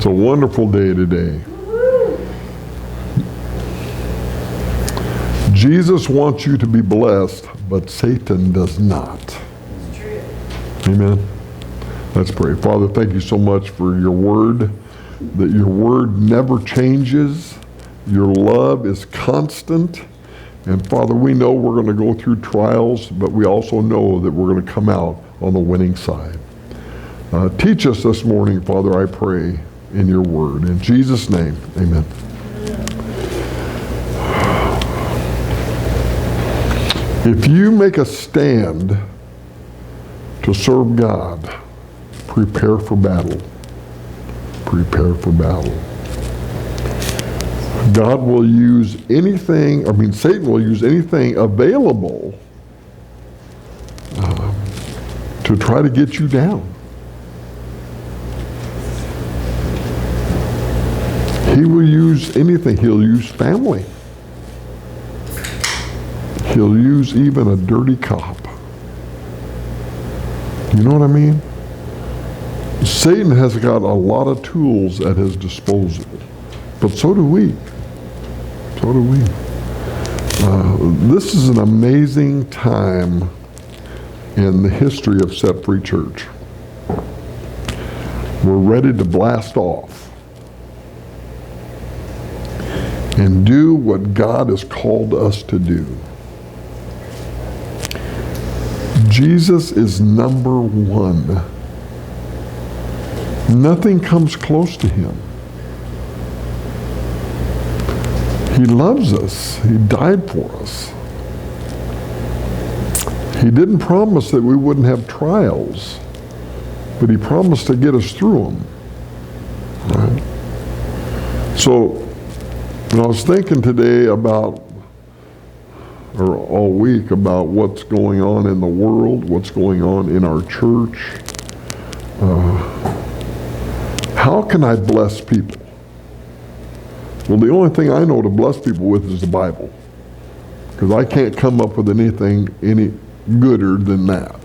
It's a wonderful day today. Jesus wants you to be blessed, but Satan does not. It's true. Amen. Let's pray. Father, thank you so much for your word, that your word never changes. Your love is constant. And Father, we know we're going to go through trials, but we also know that we're going to come out on the winning side. Teach us this morning, Father, I pray, in your word. In Jesus' name, amen. If you make a stand to serve God, prepare for battle. Prepare for battle. God will use anything, Satan will use anything available to try to get you down. He will use anything. He'll use family. He'll use even a dirty cop. You know what I mean? Satan has got a lot of tools at his disposal, but so do we. So do we. This is an amazing time in the history of Set Free Church. We're ready to blast off and do what God has called us to do. Jesus is number one. Nothing comes close to him. He loves us. He died for us. He didn't promise that we wouldn't have trials, but he promised to get us through them. Right? So, I was thinking today about, or all week, about what's going on in the world, what's going on in our church. How can I bless people? Well, the only thing I know to bless people with is the Bible, because I can't come up with anything any gooder than that.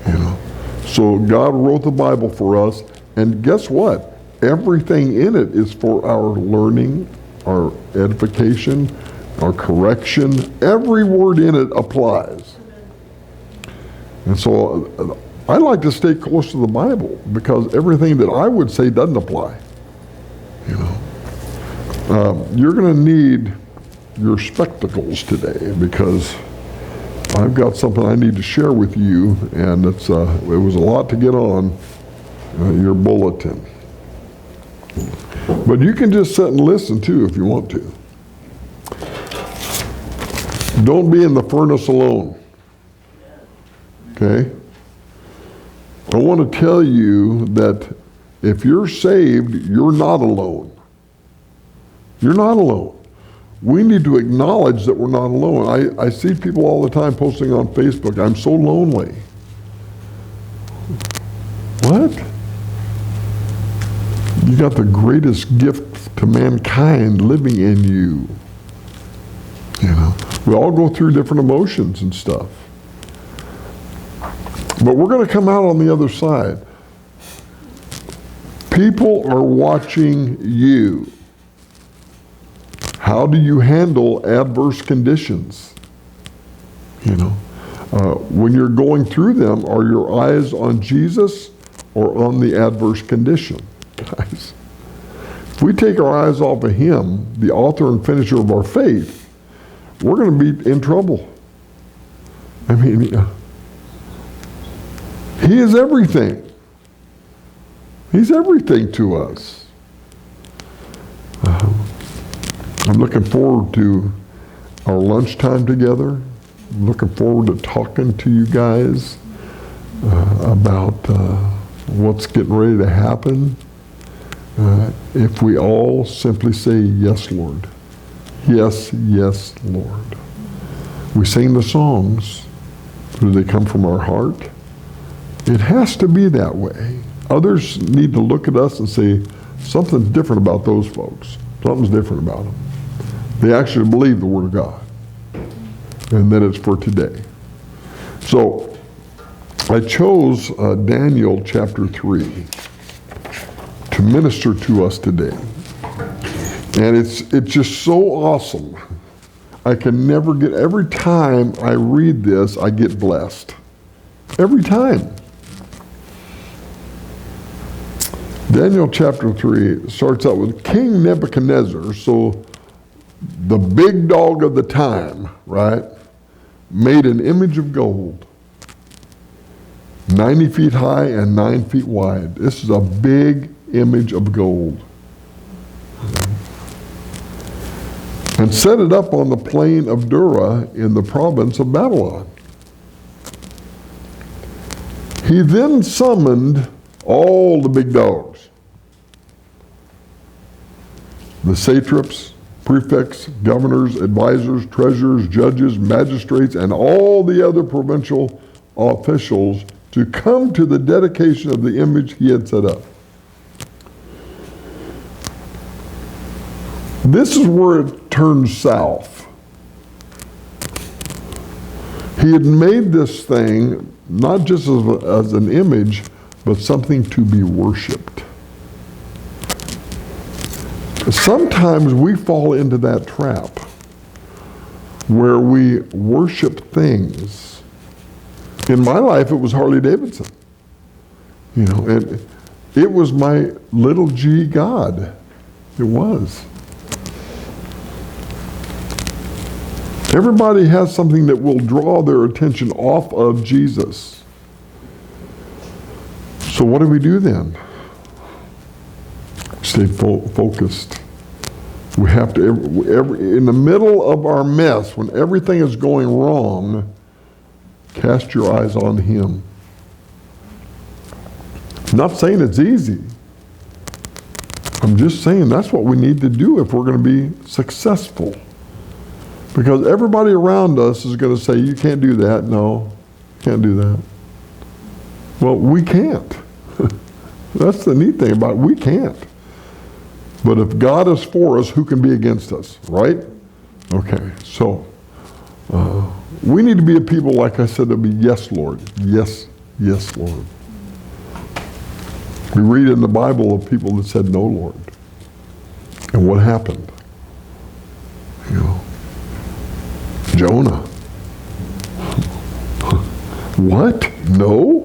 You know. So God wrote the Bible for us, and guess what? Everything in it is for our learning, our edification, our correction. Every word in it applies. And so I like to stay close to the Bible, because everything that I would say doesn't apply. You know, you're going to need your spectacles today, because I've got something I need to share with you, and it was a lot to get on your bulletin. But you can just sit and listen too if you want to. Don't be in the furnace alone. Okay? I want to tell you that if you're saved, you're not alone. You're not alone. We need to acknowledge that we're not alone. I see people all the time posting on Facebook, I'm so lonely. What? You got the greatest gift to mankind living in you. You know, we all go through different emotions and stuff. But we're going to come out on the other side. People are watching you. How do you handle adverse conditions? You know, when you're going through them, are your eyes on Jesus or on the adverse condition? Guys, if we take our eyes off of him, the author and finisher of our faith, we're going to be in trouble. I mean, he is everything. He's everything to us. I'm looking forward to our lunchtime together. I'm looking forward to talking to you guys about what's getting ready to happen. If we all simply say, yes, Lord. Yes, yes, Lord. We sing the songs. Do they come from our heart? It has to be that way. Others need to look at us and say, something's different about those folks. Something's different about them. They actually believe the Word of God. And that it's for today. So, I chose Daniel chapter 3 to minister to us today. And it's just so awesome. I can never get, every time I read this, I get blessed. Every time. Daniel chapter 3 starts out with King Nebuchadnezzar, so the big dog of the time, right, made an image of gold, 90 feet high and 9 feet wide. This is a big image of gold. And set it up on the plain of Dura in the province of Babylon. He then summoned all the big dogs, the satraps, prefects, governors, advisors, treasurers, judges, magistrates, and all the other provincial officials to come to the dedication of the image he had set up. This is where it turns south. He had made this thing not just as an image, but something to be worshiped. Sometimes we fall into that trap where we worship things. In my life, it was Harley Davidson. And it was my little g God. It was. Everybody has something that will draw their attention off of Jesus. So what do we do then? Stay focused. We have to, in the middle of our mess, when everything is going wrong, cast your eyes on Him. I'm not saying it's easy. I'm just saying that's what we need to do if we're going to be successful. Because everybody around us is going to say, you can't do that. No, can't do that. Well, we can't. That's the neat thing about it. We can't. But if God is for us, who can be against us, right? Okay, so we need to be a people, like I said, to be yes, Lord. Yes, yes, Lord. We read in the Bible of people that said no, Lord. And what happened? Jonah. What? No?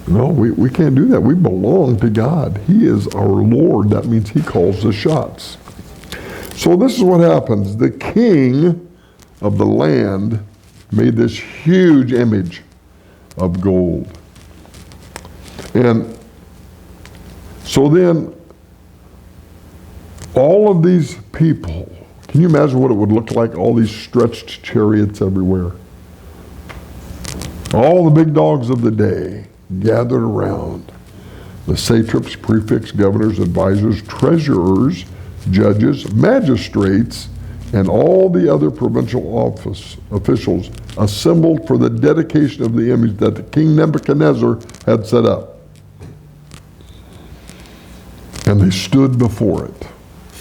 No, we can't do that. We belong to God. He is our Lord. That means He calls the shots. So this is what happens. The king of the land made this huge image of gold. And so then all of these people, can you imagine what it would look like? All these stretched chariots everywhere. All the big dogs of the day gathered around. The satraps, prefects, governors, advisors, treasurers, judges, magistrates, and all the other provincial officials assembled for the dedication of the image that the King Nebuchadnezzar had set up. And they stood before it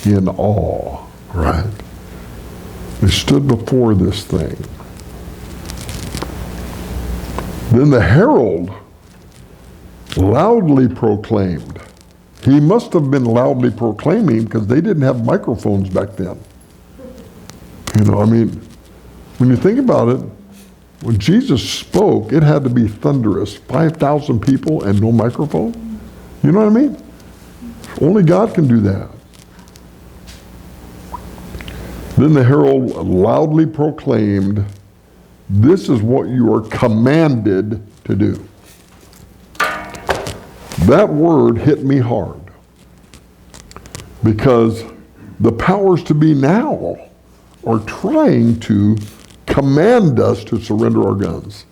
in awe, right? They stood before this thing. Then the herald loudly proclaimed. He must have been loudly proclaiming because they didn't have microphones back then. When you think about it, when Jesus spoke, it had to be thunderous. 5,000 people and no microphone? You know what I mean? Only God can do that. Then the herald loudly proclaimed, "This is what you are commanded to do." That word hit me hard because the powers to be now are trying to command us to surrender our guns.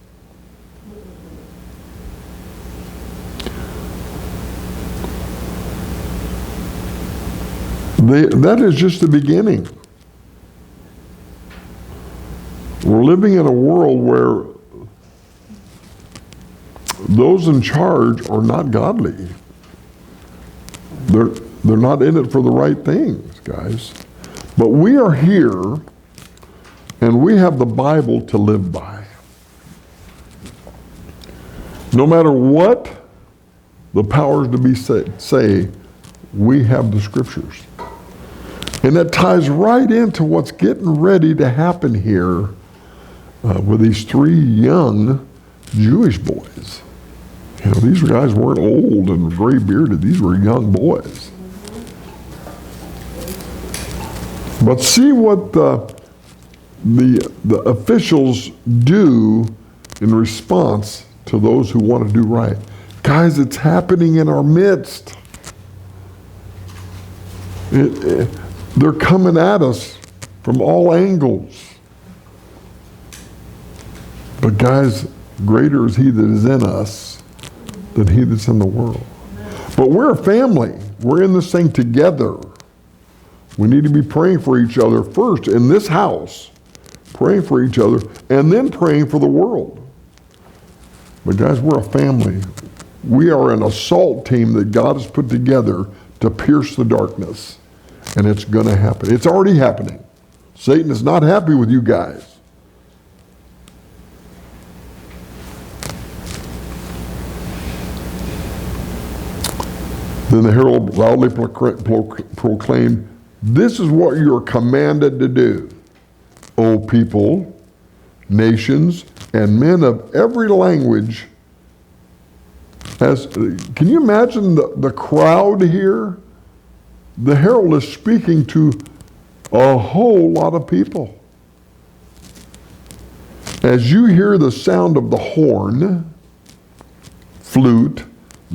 That is just the beginning. We're living in a world where those in charge are not godly. They're not in it for the right things, guys. But we are here, and we have the Bible to live by. No matter what the powers to be say, we have the scriptures. And that ties right into what's getting ready to happen here with these three young Jewish boys. You know, these guys weren't old and gray bearded. These were young boys. But see what the officials do in response to those who want to do right. Guys, it's happening in our midst. They're coming at us from all angles. But guys, greater is he that is in us than he that's in the world. But we're a family. We're in this thing together. We need to be praying for each other first in this house, praying for each other, and then praying for the world. But guys, we're a family. We are an assault team that God has put together to pierce the darkness. And it's going to happen. It's already happening. Satan is not happy with you guys. Then the herald loudly proclaimed, "This is what you're commanded to do, O people, nations, and men of every language." Can you imagine the crowd here? The herald is speaking to a whole lot of people. As you hear the sound of the horn, flute,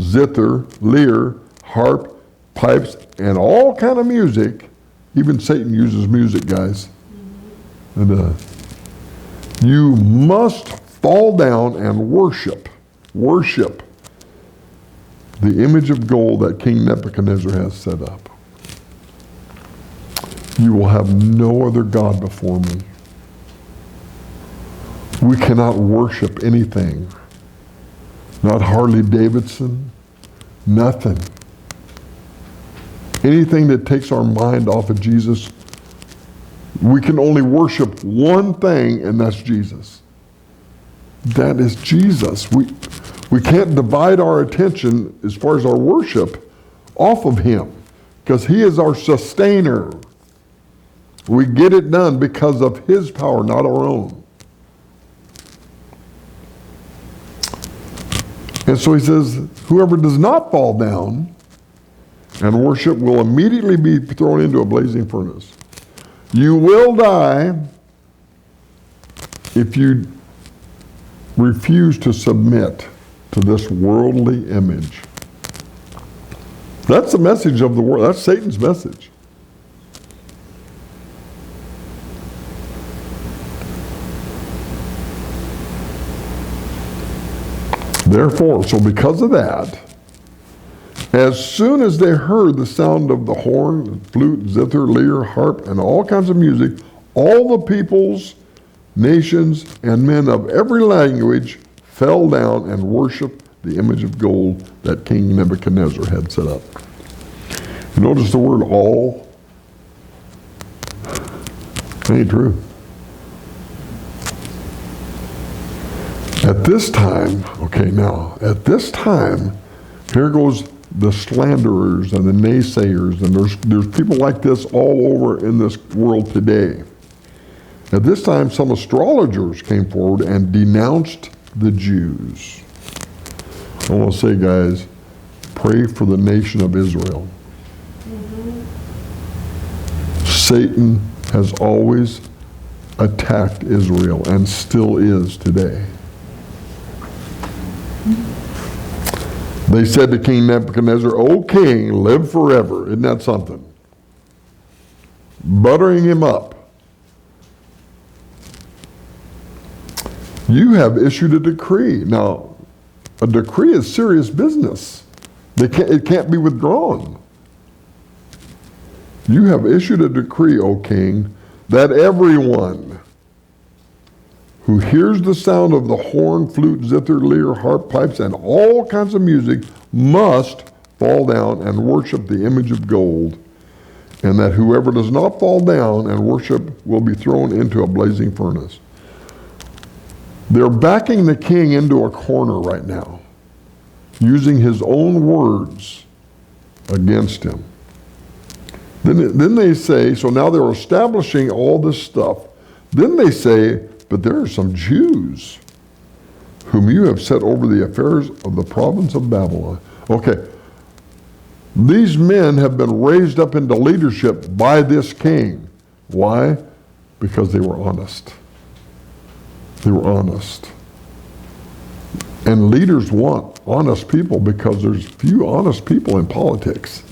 zither, lyre, harp, pipes, and all kind of music. Even Satan uses music, guys. And you must fall down and worship the image of gold that King Nebuchadnezzar has set up. You will have no other God before me. We cannot worship anything. Not Harley Davidson, nothing. Anything that takes our mind off of Jesus, we can only worship one thing, and that's Jesus. That is Jesus. We can't divide our attention as far as our worship off of him, because he is our sustainer. We get it done because of his power, not our own. And so he says, whoever does not fall down and worship will immediately be thrown into a blazing furnace. You will die if you refuse to submit to this worldly image. That's the message of the world. That's Satan's message. Therefore, so because of that, as soon as they heard the sound of the horn, flute, zither, lyre, harp, and all kinds of music, all the peoples, nations, and men of every language fell down and worshiped the image of gold that King Nebuchadnezzar had set up. You notice the word all? Ain't true. At this time, at this time, here goes the slanderers and the naysayers, and there's people like this all over in this world today. At this time, some astrologers came forward and denounced the Jews. I want to say, guys, pray for the nation of Israel. Satan has always attacked Israel and still is today. They said to King Nebuchadnezzar, "O king, live forever." Isn't that something? Buttering him up. You have issued a decree. Now, a decree is serious business. It can't be withdrawn. You have issued a decree, O king, that everyone who hears the sound of the horn, flute, zither, lyre, harp, pipes, and all kinds of music must fall down and worship the image of gold, and that whoever does not fall down and worship will be thrown into a blazing furnace. They're backing the king into a corner right now. using his own words against him. Then they say, so now they're establishing all this stuff. Then they say, but there are some Jews whom you have set over the affairs of the province of Babylon. Okay, these men have been raised up into leadership by this king. Why? Because they were honest. They were honest. And leaders want honest people because there's few honest people in politics,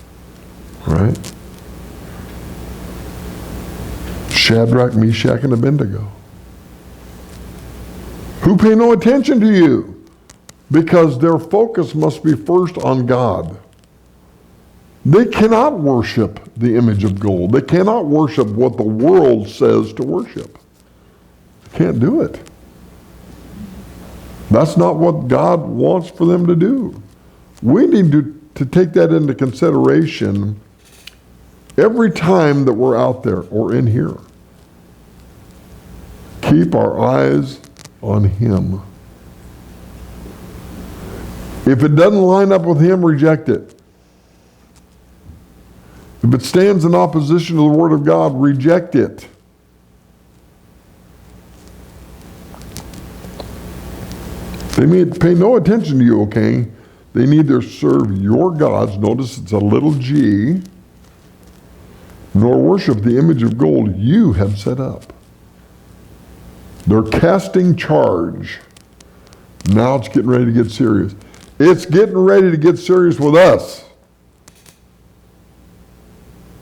right? Shadrach, Meshach, and Abednego, who pay no attention to you because their focus must be first on God. They cannot worship the image of gold. They cannot worship what the world says to worship. They can't do it. That's not what God wants for them to do. We need to take that into consideration every time that we're out there or in here. Keep our eyes on Him. If it doesn't line up with Him, reject it. If it stands in opposition to the Word of God, reject it. They need pay no attention to you, okay? They neither serve your gods, notice it's a little g, nor worship the image of gold you have set up. They're casting charge. Now it's getting ready to get serious. It's getting ready to get serious with us.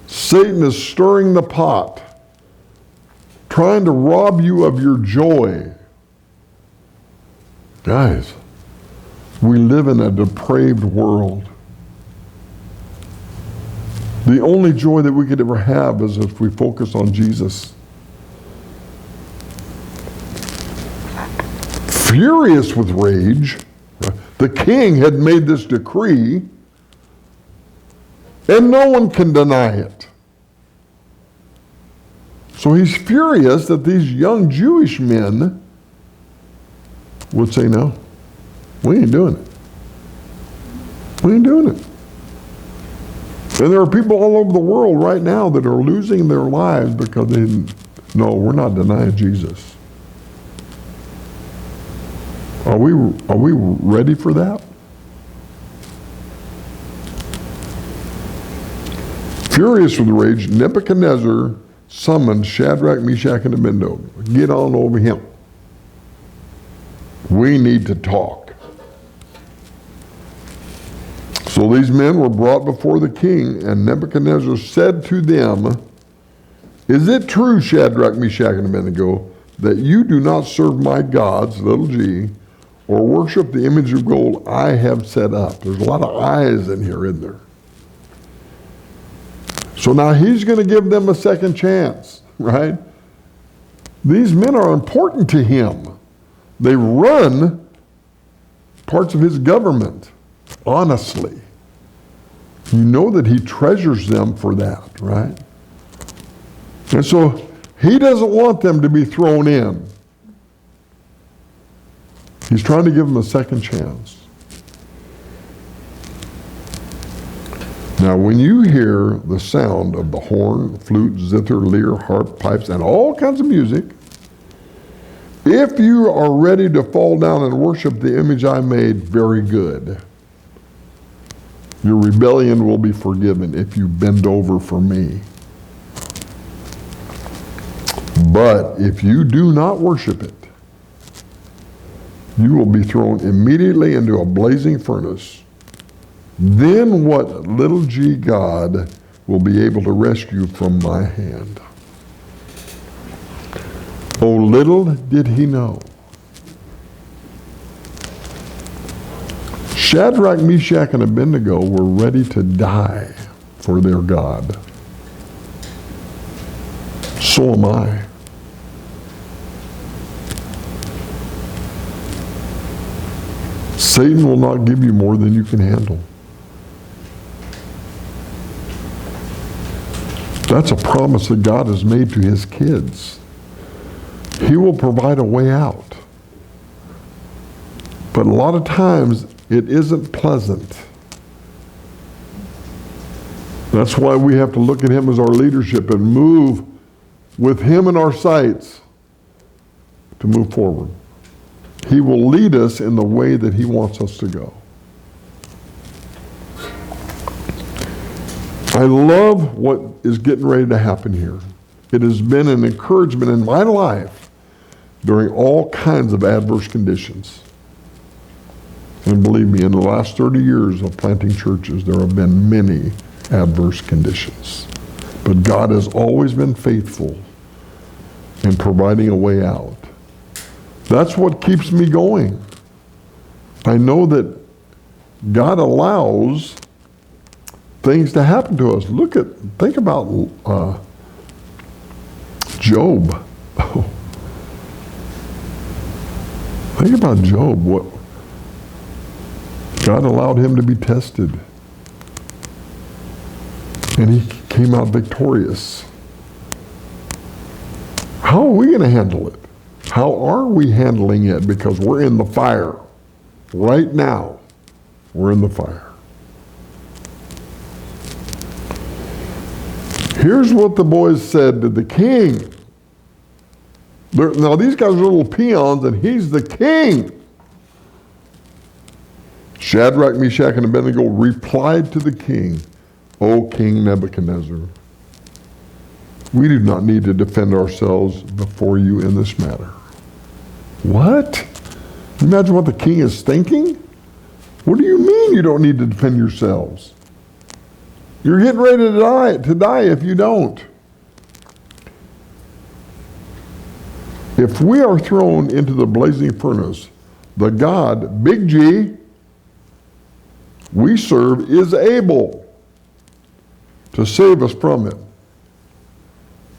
Satan is stirring the pot, trying to rob you of your joy. Guys, we live in a depraved world. The only joy that we could ever have is if we focus on Jesus. Furious with rage, the king had made this decree, and no one can deny it. So he's furious that these young Jewish men would say, no, we ain't doing it. We ain't doing it. And there are people all over the world right now that are losing their lives because they didn't, no, we're not denying Jesus. Are we ready for that? Furious with rage, Nebuchadnezzar summoned Shadrach, Meshach, and Abednego. Get on over him. We need to talk. So these men were brought before the king, and Nebuchadnezzar said to them, is it true, Shadrach, Meshach, and Abednego, that you do not serve my gods, little g, or worship the image of gold I have set up? There's a lot of I's in here, isn't there? So now he's going to give them a second chance, right? These men are important to him. They run parts of his government, honestly. You know that he treasures them for that, right? And so he doesn't want them to be thrown in. He's trying to give them a second chance. Now, when you hear the sound of the horn, flute, zither, lyre, harp, pipes, and all kinds of music, if you are ready to fall down and worship the image I made, very good. Your rebellion will be forgiven if you bend over for me. But if you do not worship it, you will be thrown immediately into a blazing furnace. Then what little g God will be able to rescue from my hand? Oh, little did he know. Shadrach, Meshach, and Abednego were ready to die for their God. So am I. Satan will not give you more than you can handle. That's a promise that God has made to his kids. He will provide a way out. But a lot of times, It isn't pleasant. That's why we have to look at him as our leadership and move with him in our sights to move forward. He will lead us in the way that he wants us to go. I love what is getting ready to happen here. It has been an encouragement in my life during all kinds of adverse conditions. And believe me, in the last 30 years of planting churches, there have been many adverse conditions. But God has always been faithful in providing a way out. That's what keeps me going. I know that God allows things to happen to us. Think about Job. Think about Job. What God allowed him to be tested. And he came out victorious. How are we going to handle it? How are we handling it? Because we're in the fire. Right now, we're in the fire. Here's what the boys said to the king. Now these guys are little peons and he's the king. Shadrach, Meshach, and Abednego replied to the king, O King Nebuchadnezzar, we do not need to defend ourselves before you in this matter. What? Imagine what the king is thinking? What do you mean you don't need to defend yourselves? You're getting ready to die if you don't. If we are thrown into the blazing furnace, the God, big G, we serve is able to save us from it.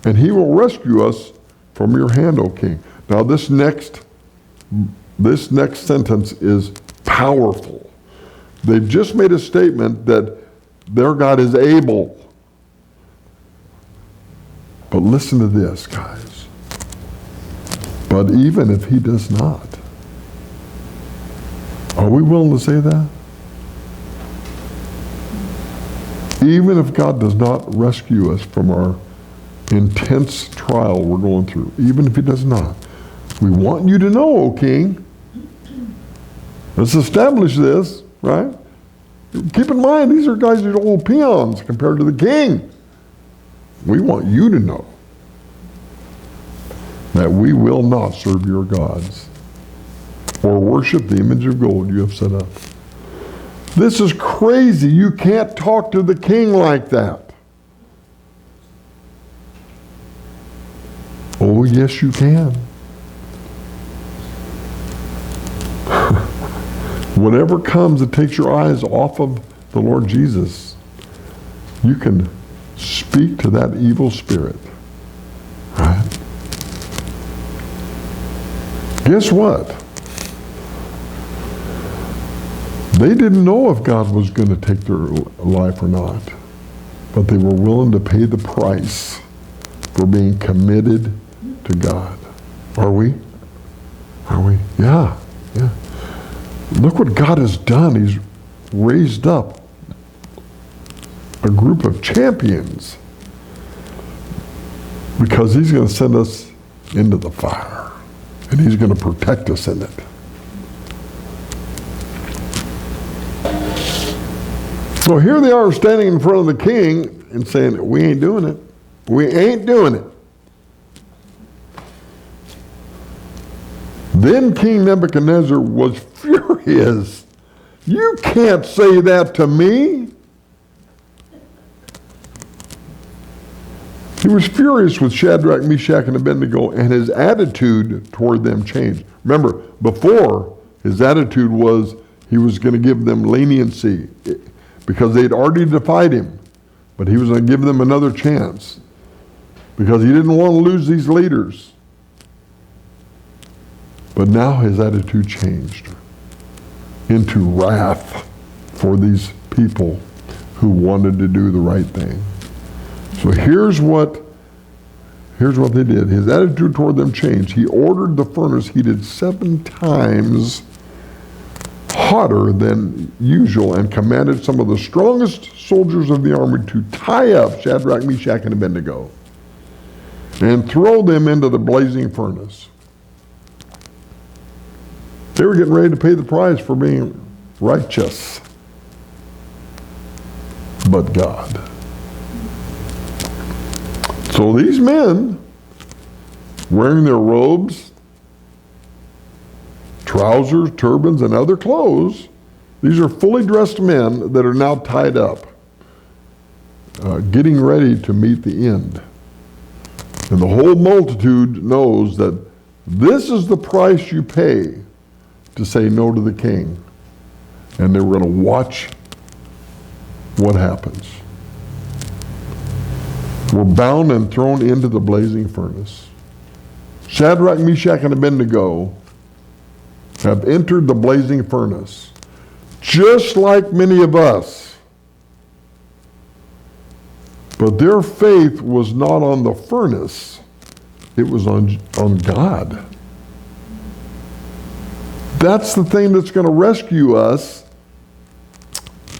And he will rescue us from your hand, O king. Now this next sentence is powerful. They've just made a statement that their God is able. But listen to this, guys. But even if he does not, are we willing to say that? Even if God does not rescue us from our intense trial we're going through, even if he does not, we want you to know, O king, let's establish this, right? Keep in mind, these are guys that are old peons compared to the king. We want you to know that we will not serve your gods or worship the image of gold you have set up. This is crazy. You can't talk to the king like that. Oh, yes, you can. Whatever comes that takes your eyes off of the Lord Jesus, you can speak to that evil spirit. Right? Guess what? They didn't know if God was going to take their life or not, but they were willing to pay the price for being committed to God. Are we? Are we? Yeah. Look what God has done. He's raised up a group of champions because he's going to send us into the fire and he's going to protect us in it. So here they are standing in front of the king and saying, we ain't doing it. We ain't doing it. Then King Nebuchadnezzar was furious. You can't say that to me. He was furious with Shadrach, Meshach, and Abednego, and his attitude toward them changed. Remember, before, his attitude was he was going to give them leniency because they'd already defied him. But he was going to give them another chance because he didn't want to lose these leaders. But now his attitude changed into wrath for these people who wanted to do the right thing. So here's what they did. His attitude toward them changed. He ordered the furnace heated 7 times hotter than usual and commanded some of the strongest soldiers of the army to tie up Shadrach, Meshach, and Abednego and throw them into the blazing furnace. They were getting ready to pay the price for being righteous. But God. So these men, wearing their robes, trousers, turbans, and other clothes, these are fully dressed men that are now tied up, getting ready to meet the end. And the whole multitude knows that this is the price you pay to say no to the king. And they were going to watch what happens. We're bound and thrown into the blazing furnace. Shadrach, Meshach, and Abednego have entered the blazing furnace, just like many of us. But their faith was not on the furnace, it was on God. That's the thing that's going to rescue us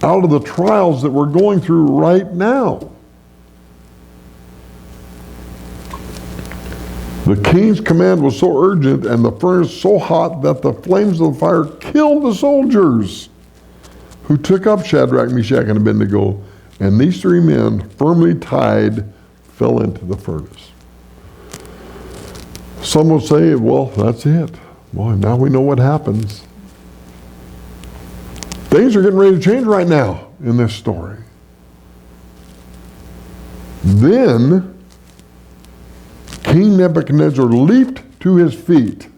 out of the trials that we're going through right now. The king's command was so urgent and the furnace so hot that the flames of the fire killed the soldiers who took up Shadrach, Meshach, and Abednego, and these three men, firmly tied, fell into the furnace. Some will say, well, that's it. Well, now we know what happens. Things are getting ready to change right now in this story. Then King Nebuchadnezzar leaped to his feet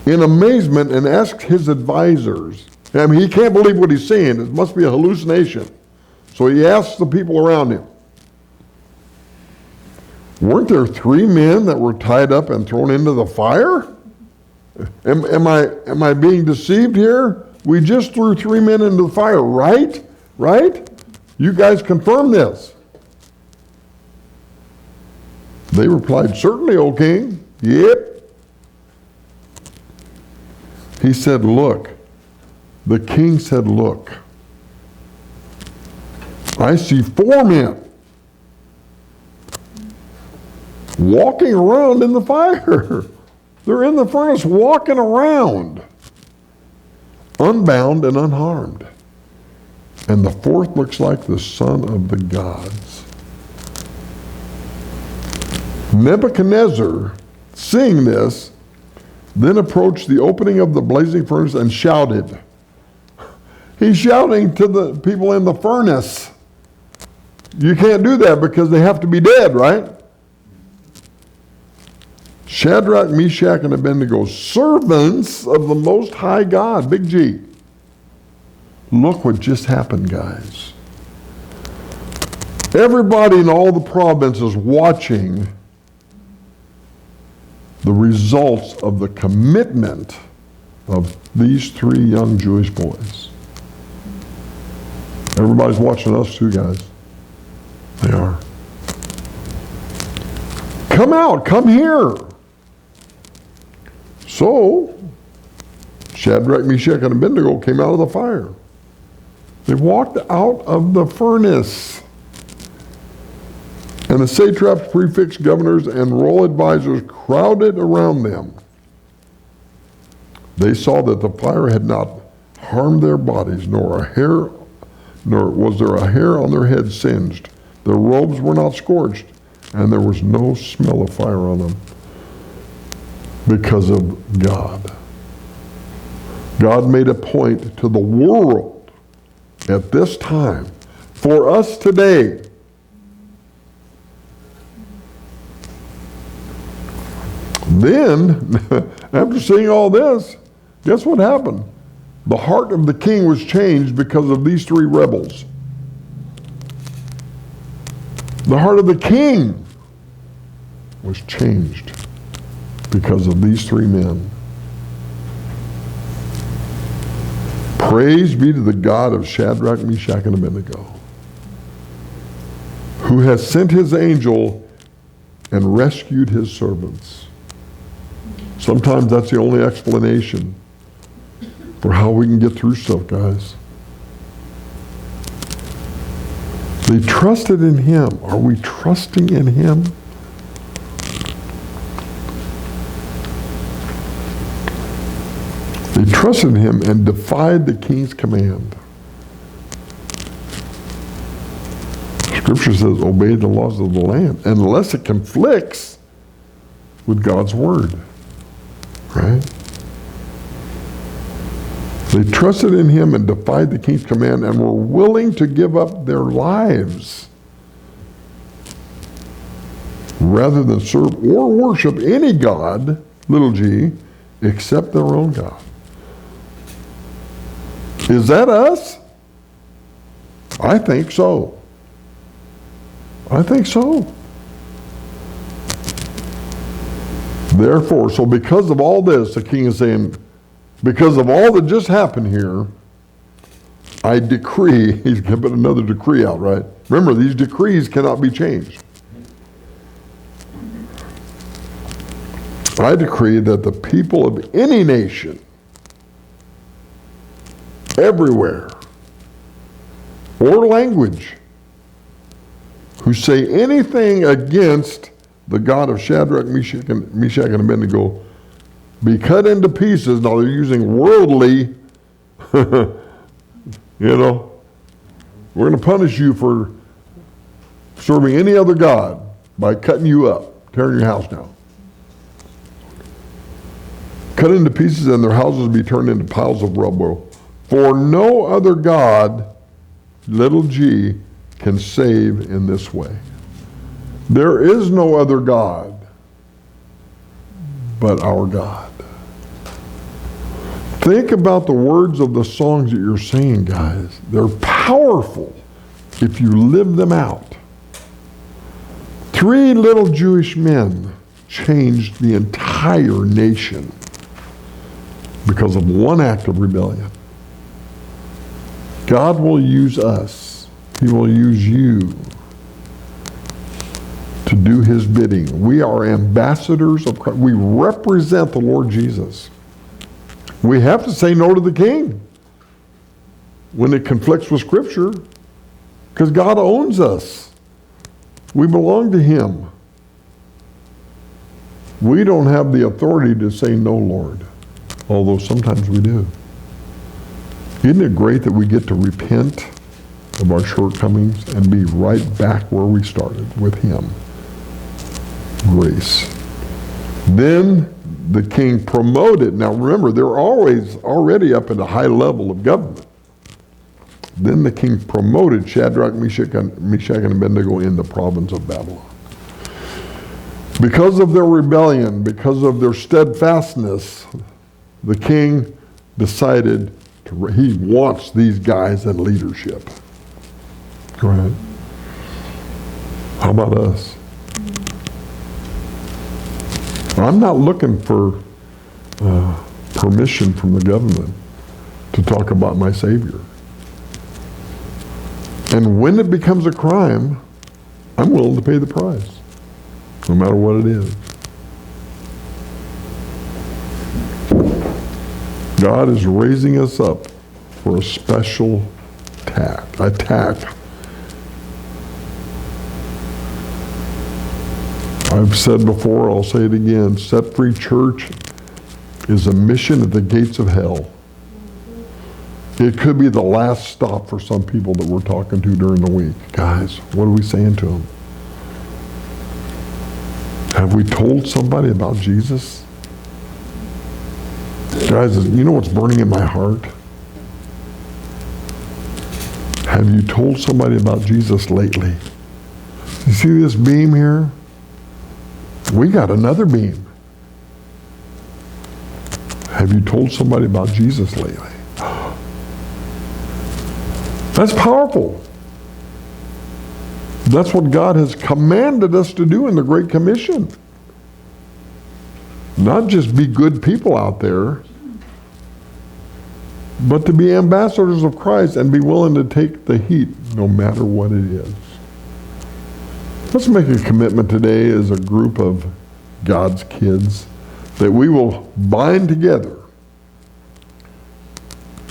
in amazement and asked his advisors. I mean, he can't believe what he's seeing. It must be a hallucination. So he asked the people around him, weren't there three men that were tied up and thrown into the fire? Am I being deceived here? We just threw three men into the fire, right? Right? You guys confirm this. They replied, certainly, O king. Yep. He said, look. The king said, look. I see four men walking around in the fire. They're in the furnace walking around, unbound and unharmed. And the fourth looks like the son of the gods. Nebuchadnezzar, seeing this, then approached the opening of the blazing furnace and shouted. He's shouting to the people in the furnace. You can't do that because they have to be dead, right? Shadrach, Meshach, and Abednego, servants of the Most High God, big G. Look what just happened, guys. Everybody in all the provinces watching the results of the commitment of these three young Jewish boys. Everybody's watching us too, guys. They are. Come out, come here. So, Shadrach, Meshach, and Abednego came out of the fire. They walked out of the furnace. And the satraps, prefects, governors, and royal advisors crowded around them. They saw that the fire had not harmed their bodies, nor was there a hair on their heads singed. Their robes were not scorched, and there was no smell of fire on them because of God. God made a point to the world at this time, for us today. Then, after seeing all this, guess what happened? The heart of the king was changed because of these three rebels. The heart of the king was changed because of these three men. Praise be to the God of Shadrach, Meshach, and Abednego, who has sent his angel and rescued his servants. Sometimes that's the only explanation for how we can get through stuff, guys. They trusted in him. Are we trusting in him? They trusted in him and defied the king's command. Scripture says, obey the laws of the land, unless it conflicts with God's word. Right? They trusted in him and defied the king's command and were willing to give up their lives rather than serve or worship any god, little g, except their own God. Is that us? I think so. I think so. Therefore, so because of all this, the king is saying, because of all that just happened here, I decree, he's going to put another decree out, right? Remember, these decrees cannot be changed. I decree that the people of any nation, everywhere, or language, who say anything against the God of Shadrach, Meshach, and Abednego be cut into pieces. Now they're using worldly, we're going to punish you for serving any other God by cutting you up, tearing your house down. Cut into pieces and their houses be turned into piles of rubble. For no other God, little g, can save in this way. There is no other God but our God. Think about the words of the songs that you're singing, guys. They're powerful if you live them out. 3 little Jewish men changed the entire nation because of one act of rebellion. God will use us. He will use you to do his bidding. We are ambassadors of Christ. We represent the Lord Jesus. We have to say no to the king when it conflicts with Scripture, because God owns us. We belong to him. We don't have the authority to say no, Lord, although sometimes we do. Isn't it great that we get to repent of our shortcomings and be right back where we started with him? Grace. Then the king promoted. Now remember, they're always already up at a high level of government. Then the king promoted Shadrach, Meshach, and Abednego in the province of Babylon. Because of their rebellion, because of their steadfastness, the king decided he wants these guys in leadership. Go ahead. How about us? I'm not looking for permission from the government to talk about my Savior. And when it becomes a crime, I'm willing to pay the price, no matter what it is. God is raising us up for a special attack. I've said before, I'll say it again, Set Free Church is a mission at the gates of hell. It could be the last stop for some people that we're talking to during the week. Guys, what are we saying to them? Have we told somebody about Jesus? Guys, you know what's burning in my heart? Have you told somebody about Jesus lately? You see this beam here? We got another beam. Have you told somebody about Jesus lately? That's powerful. That's what God has commanded us to do in the Great Commission. Not just be good people out there, but to be ambassadors of Christ and be willing to take the heat no matter what it is. Let's make a commitment today as a group of God's kids that we will bind together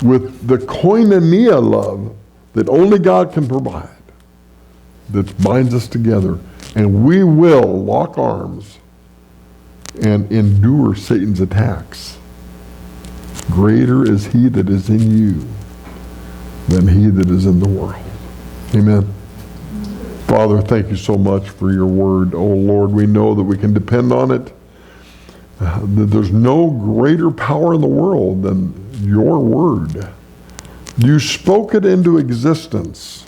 with the koinonia love that only God can provide, that binds us together, and we will lock arms and endure Satan's attacks. Greater is he that is in you than he that is in the world. Amen. Father, thank you so much for your word. Oh Lord, we know that we can depend on it. That there's no greater power in the world than your word. You spoke it into existence.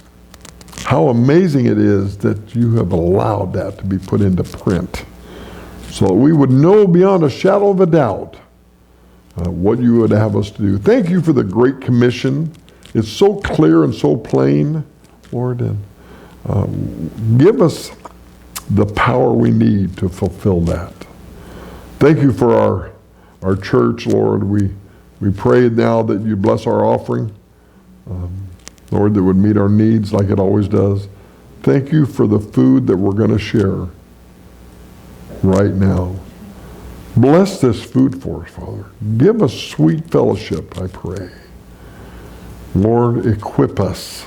How amazing it is that you have allowed that to be put into print, so that we would know beyond a shadow of a doubt what you would have us to do. Thank you for the Great Commission. It's so clear and so plain, Lord, and give us the power we need to fulfill that. Thank you for our church, Lord. We pray now that you bless our offering, Lord, that would meet our needs like it always does. Thank you for the food that we're going to share right now. Bless this food for us, Father. Give us sweet fellowship, I pray. Lord, equip us.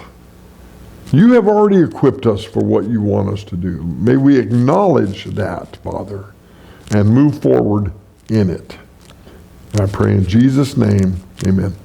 You have already equipped us for what you want us to do. May we acknowledge that, Father, and move forward in it. And I pray in Jesus' name, amen.